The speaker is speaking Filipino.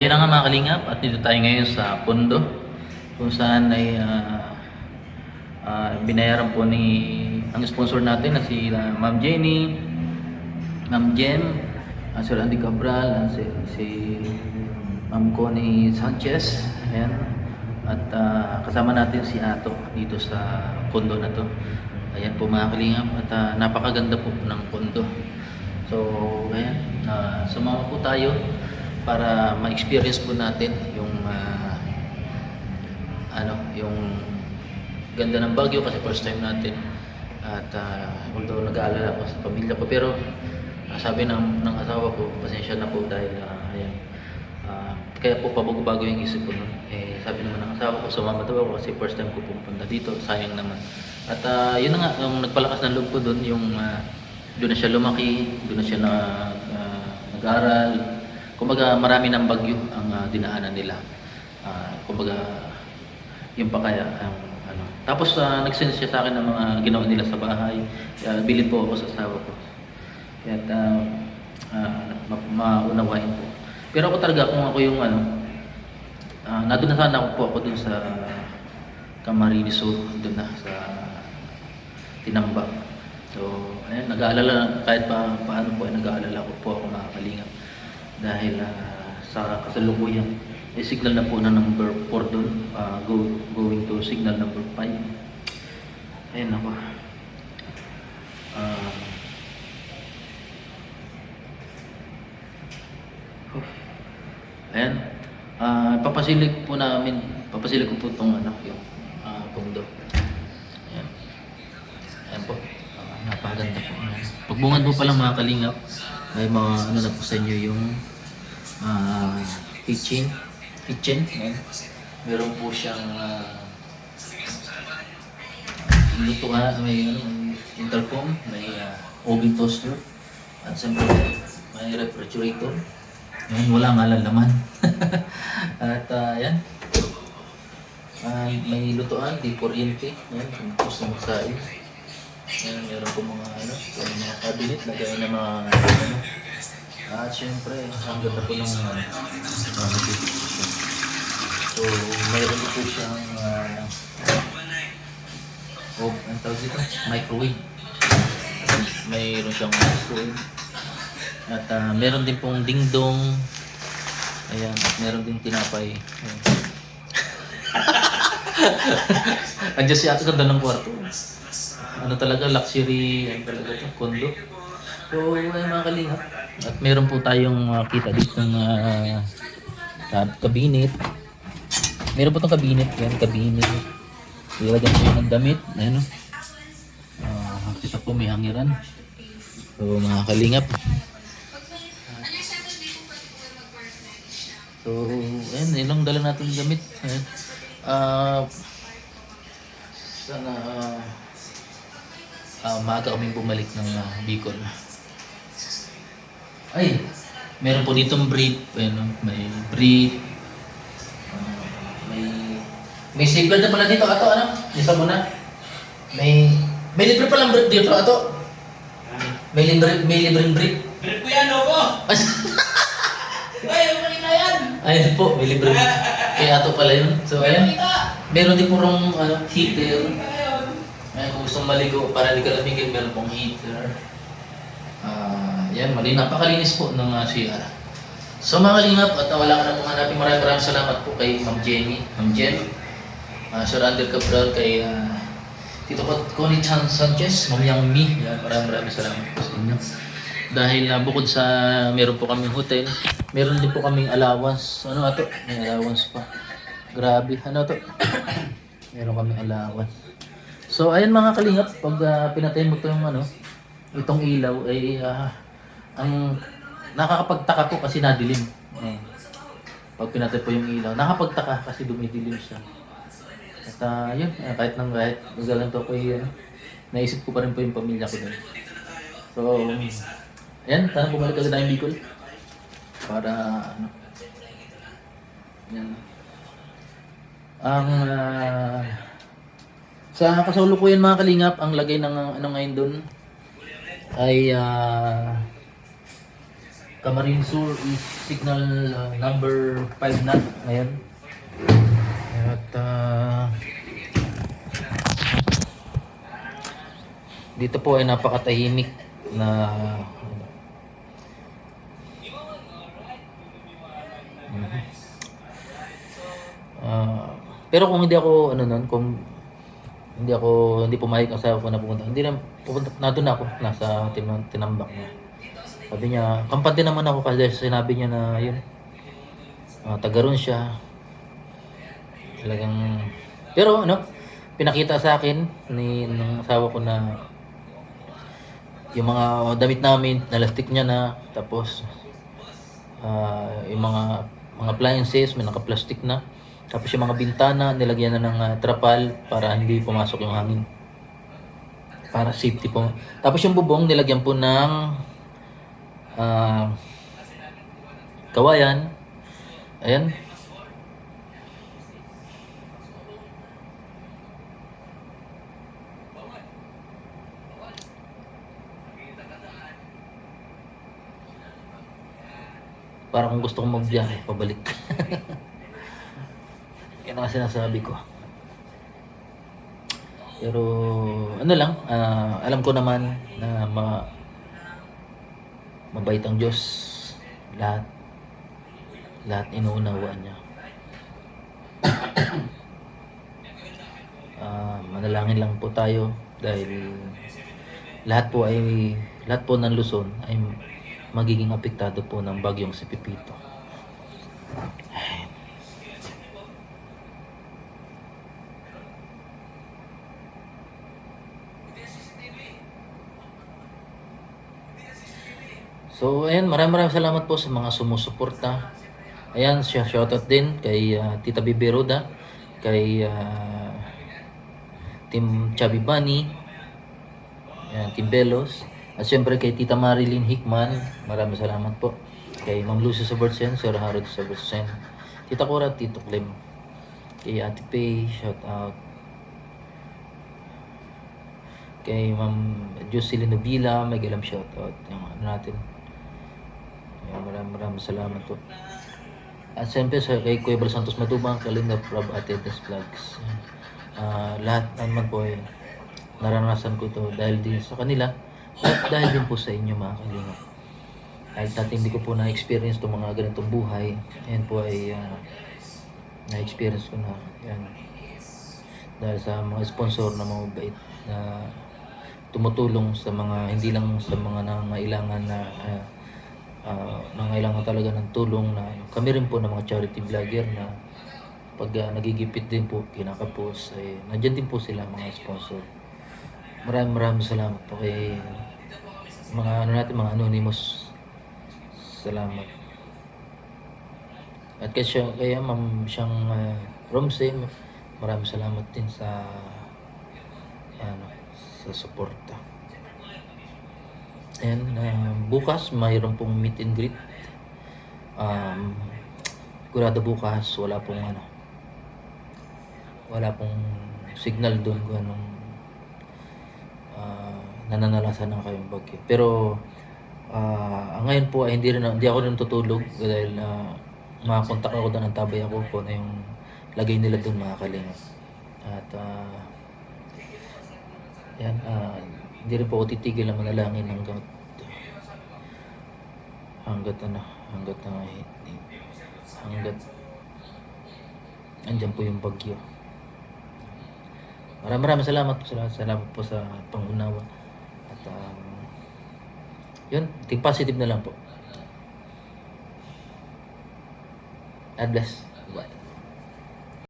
Yan na nga mga kalingap at dito tayo ngayon sa Pondo kung saan ay binayaran po ni ang sponsor natin na si Ma'am Jenny, Ma'am Jem, Sir Andy Cabral, si Ma'am Connie Sanchez. Ayan. At kasama natin si Ato dito sa kondo na to. Ayan po mga kalingap at napakaganda po ng kondo. So ayan, sumama po tayo para ma-experience po natin yung yung ganda ng Baguio kasi first time natin. At although nag-aalala ako sa pamilya ko, pero sabi ng asawa ko, pasensya na po dahil ayan, kaya po pabago-bago yung isip ko nun. Sabi naman ng asawa ko, sumama daw ako kasi first time ko pumunta dito, sayang naman. At yun na nga, yung nagpalakas ng loob ko dun, yung doon na siya lumaki, doon na siya nag-aral. Kumbaga marami ng bagyo ang dinaanan nila. Kumbaga yung pa kaya ano. Tapos nag-send siya sa akin ng mga ginawa nila sa bahay. Bilid po ako sa asawa ko. Kaya maunawain po. Pero ako talaga kung ako yung nandun na sana po ako dun sa Camarines Sur, dun na sa Tinambak. So, ayun, nag-aalala kahit paano po ay nag-aalala ko po ako mga kalingap. Dahil sa kasalukuyan signal na po na number 4 doon, going to signal number 5. Ayun ako. Ayan. Papasilig ko po itong yung kondo. Ayan. Ayan po. Napaganda po. Pagbungan po palang mga kalingap, may mga na po sa inyo yung kitchen. Ayan. Meron po siyang lutuan, may intercom, may oven toaster, at siyempre may refrigerator. Ayan, wala nga lang laman. At yan. May lutuan, di kuryente. Ayan, tapos na magsain. Ayan, meron po mga mga cabinet, lagay na mga at syempre, ang ganda po ng so, mayroon po siyang ang tawag dito, microwave. Mayroon siyang microwave. At meron din pong dingdong. Ayan, at meron din tinapay. Andiyan siya ito, ganda ng kwarto. Ano talaga, luxury, talaga ito, condo. So, ay mga kalingap. At meron po tayong kita dito ng cabinet. Meron po itong cabinet. Yan, cabinet. Ilagyan po ng damit. Ayan o. Kita po may hangiran. So, mga kalingap. So, ayan. Ilang dala natin yung damit. Ayan. Sana maaga kaming bumalik ng Bicol. Ay, meron po ditong brief, may brief, may safeguard na pala dito, Ato, isa mo na. May libre palang brief dito, Ato. May libreng brief. Brief ko yan, Lobo! Ay, ano kanina yan? Ayun po, may libreng kay Ato pala yun. So, ayan. Meron din purong heater. Ayan, kung gusto maligo, para di ka lamigin, meron pong heater. Yan, napakalinis po ng CR. So mga kalingap, at wala ka na pong hanapin, maraming salamat po kay Ma'am Jenny, Ma'am Jem, Sir Andy Cabral, kay Tito Connie Sanchez, Ma'am Yang Mi. Yan, maraming salamat po sa inyo. Dahil bukod sa meron po kaming hotel, meron din po kaming allowance. Ano ato? May allowance pa. Grabe, ano to? Meron kaming allowance. So ayan mga kalingap, pag pinatay mo ito yung itong ilaw ay ang nakakapagtaka po kasi nadilim. Pag pinatay po yung ilaw, nakakapagtaka kasi dumidilim siya. At yun, kahit magalang to ko naisip ko pa rin po yung pamilya ko doon. So, ayan, sana bumalik agad tayong Bicol. Para, yan. Sa kasalukuyan mga kalingap, ang lagay ng ngayon doon ay Camarines Sur is signal number 5 na ngayon. At dito po ay napakatahimik na pero kung hindi ako ano nun, kung hindi pumayag ang asawa ko na pumunta, hindi na pupunta na doon ako nasa tinambak niya. Sabi niya, kampante naman ako kasi sinabi niya na yun. Taga ron siya. Talagang pero ano, pinakita sa akin ng asawa ko na yung mga damit namin, nalastik niya na, tapos yung mga appliances, may naka-plastic na. Tapos yung mga bintana, nilagyan na ng trapal para hindi pumasok yung hangin. Para safety po. Tapos yung bubong, nilagyan po ng kawayan. Ayan. Para kung gusto kong magbiyahe, pabalik. Yan ang sinasabi ko. Pero ano lang, alam ko naman na mabait ang Diyos. Lahat inuunawaan niya. Manalangin lang po tayo dahil lahat po ng Luzon ay magiging apektado po ng bagyong si Pipito. So, ayan, maraming salamat po sa mga sumusuporta. Ayan, shoutout din kay Tita Bibi Roda, kay Team Chubby Bunny, ayan, Team Belos, at syempre kay Tita Marilyn Hickman, maraming salamat po. Kay Ma'am Lucy Sabersen, Sir Harold Sabersen, Tita Cora, Tito Clem, kay Ate Pay, shoutout. Kay Ma'am Jocelyn Nobila, may galang shoutout. Yung ano natin. Maraming salamat po. At siyempre kay Kuya Bal Santos Matubang, Kalinga Prab Atetes Vlogs. Lahat naman po ay naranasan ko to dahil din sa kanila at dahil din po sa inyo mga Kalinga. Dahil dati hindi ko po na-experience itong mga ganitong buhay. Ayan po ay na-experience ko na. Yan. Dahil sa mga sponsor na mga bait na tumutulong sa mga, hindi lang sa mga nangailangan na nangailangan talaga ng tulong na kami rin po ng mga charity vlogger na pag nagigipit din po kinakapos ay nandiyan din po sila mga sponsor. Maraming salamat po kay mga mga anonymous. Salamat. At kaya Ma'am siyang Romse, maraming salamat din sa sa suporta. And bukas mayroon pong meet and greet. Kurado bukas wala pong signal doon kung anong nananalasan ng kayong bagyo. Pero ngayon po ay hindi ako rin tutulog dahil makakontak ako doon ng tabay ako kung ano yung lagay nila doon mga Kalinga. At hindi rin po ako titigil na manalangin hanggat andyan po yung bagyo. Maraming salamat po sa lahat. Salamat po sa pangunawa. At yun, think positive na lang po. God bless.